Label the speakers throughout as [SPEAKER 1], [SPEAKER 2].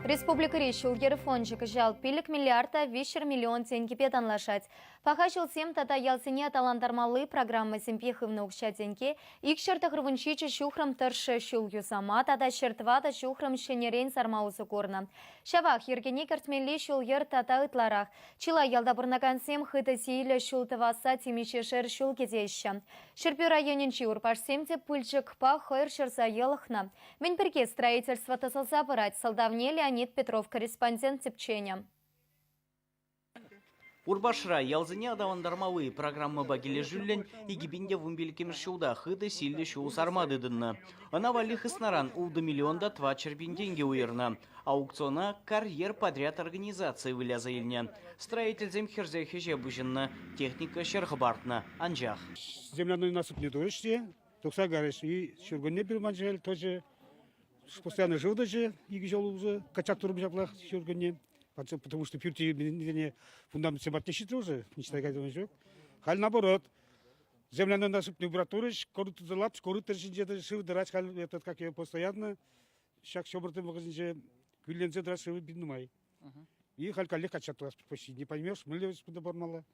[SPEAKER 1] Республика решил ерфонжик жал пилик миллиарда вишер миллион тенге педанлашать. Пахашил сем тата ялсине талантармалы программы симпихывны укша тенге, икшерта хрвунчичи шухрам тыршы шул юсама, тата шертвата шухрам шенерен сармаусы корна. Шавах ергене картмелли шул ер тата ытларах. Чила ялда бурнаган сем хыты сейлі шул таваса тимише шер шул кезеща. Шерпю районенчи урпаш семте пыльчик па хойр шерса елахна. Мен перке строительство тасалса пырать, солдавне Леонид Петров, корреспондент Тепченя.
[SPEAKER 2] Урбашра ялзыне адавандармалы программы багиле жүллен игибинде вумбелькемір шулда хыды силли шоу сармады дынна. Она валих иснаран улды миллионда 2 чербинденге уерна. Аукциона карьер подряд организации выляза илня. Строитель земхерзе хежебужинна, техника шерхбартна, анжах.
[SPEAKER 3] Земляной насыпь не дорожьте, токса гареш и шургоне бирманжел тоже. Постоянно жил даже, и жил уже, качак турб жаплах, шургоне. Потому что пюрти фундамент себат не считал уже, не считай, как это жил. Халь наоборот. Земляной насыпь не братурыш, корут залап, корут решили шив драть, халь этот как я постоянно. Шаг шобртым в магазине, квиллензе драть шив беднумай. И халь калек качак турб почти не поймешь, мы ли подобормала.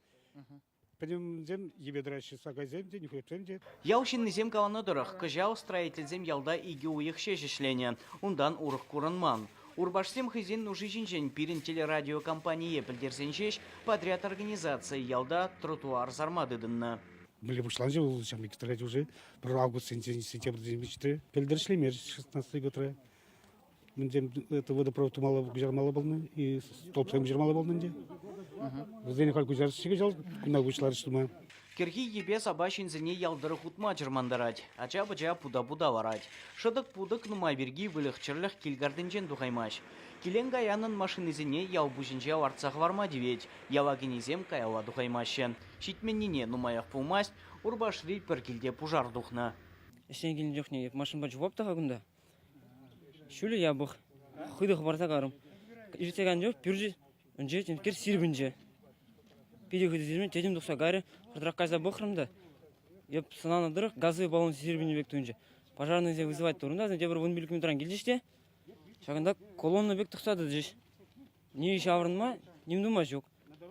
[SPEAKER 2] Яушин зем каланадырах, кажал строитель зем ялда иги уих шешешления, ундан урых куранман. Урбашсем хызин нужи жинжен пирин телерадиокомпании пельдерсенчеш подряд организации ялда тротуар зармадыдынна.
[SPEAKER 3] Были бушланжи, улучшам экстрать уже, про август, сентябрь, 2004, пельдершли меж 16 год. Это водопровод мало мало был, и столб мало был нде. Здесь как гуляр сигал, на гучлар штума.
[SPEAKER 2] Кирги ебе собачин зене ялдыры хутма жермандарать, ача-бача пуда-пуда варать. Шыдык-пудык нумай берги вылых-чырлых килгардынчен тухаймаш. Килен гаянын машины зене ял бужинча варцах варма девет, ялагенезем каяла тухаймашен. Щитменнине нумаях пулмасть, урбаш рильпер килде пужар духна.
[SPEAKER 4] Эшен келин жоқ не, машин бачу воптаға күнда. Шүлі ябық, құйдық барса қарым. Иртеган жоқ, пүржі, үнже, кер сирбінже. Пиде құйды зирмен, тедім дұқса ғары, қырдырақ қайза бұқырымда. Еп сынаны дұрық, газы балон сирбіне бек түнже. Пожарный зе вызывать турында, зен тебір 10 билік метран келдеште. Шағында колонны бек тұқсады деш. Не еш авырын ма, немдума жоқ.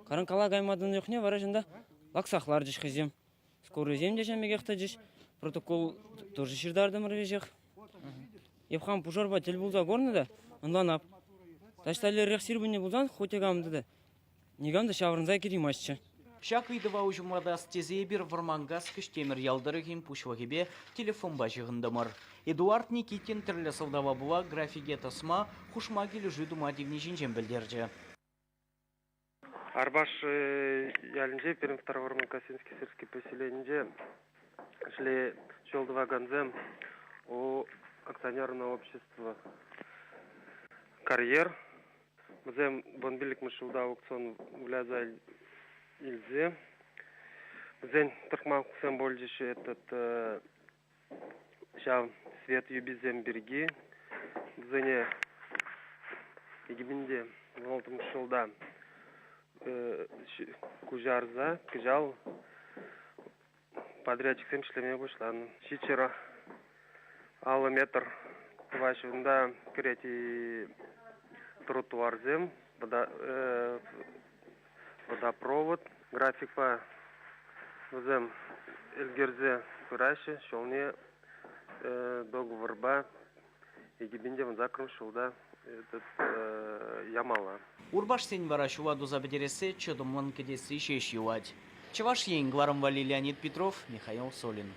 [SPEAKER 4] Қарын қала қаймадың жоқ не, бара жында лақсақлар жеш қызем. Скорый зем дешен мегеқті жеш. Протокол тоже ширдарды мұрве жеқ. Епхам пужарба тел булза горны да, онланап. Ташталер рех сирбіне булзан, хотегамды да. Негамды шаврынзай керимашчы.
[SPEAKER 2] Шак идыва ужумлада стезебір вармангас кіштемір ялдырығын пушвагебе телефон бажығындымыр. Эдуард Никитин түрлі сылдава була графиге тасма хушма келі жүдума дегнежінжен білдерді.
[SPEAKER 5] Арбаш ялінже, Пермь второй Варман-Касинский сельский поселенінде шли жолдыва ганзем у акционерного общества «Карьер». Мзем бонбилик мышылда аукцион вляза ильзе. Мзен тыркмак кусем больше этот ща свет юбизем береги. Мзене егибинде волтым мышылда кужарза, кижал подрядчик сем шлеме вышлан. Щичера алла метр вашында крети тротуарзем, водопровод, график по взем эльгерзе кураши, шелне договор ба, и гибиндем закрым шелда этот ямала.
[SPEAKER 2] Урбаш сень варашува до забедересе, чудом ланкадесы шеш ювать. Чеваш ень гларом вали Леонид Петров, Михаил Солин.